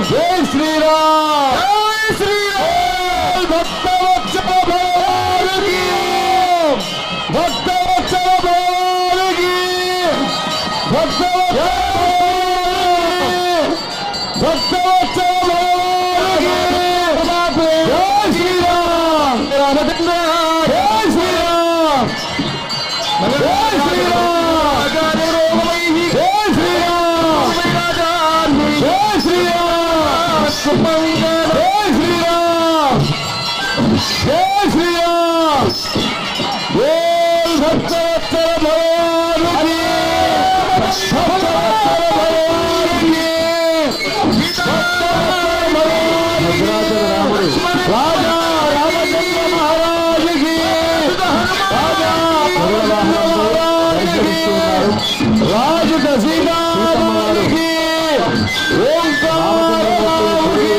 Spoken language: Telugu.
జై శ్రీరామ్ జై శ్రీరామ్ భక్తవత్సల భగవానుకి భక్తవత్సల భగవానుకి భక్తవత్సల భగవానుకి జై శ్రీరామ్ రామచంద్ర జై శ్రీరామ్ జై శ్రీరామ్ జై శ్రీరామ్ జై శ్రీరామ్ జై శ్రీరామ్ జై శ్రీరామ్ ఓం భక్తవత్సల భగవానుకి భక్తవత్సల భగవానుకి రాజా రామచంద్ర మహారాజుకి రాజా రాజు దశీనాథుకి ఓంకారానికి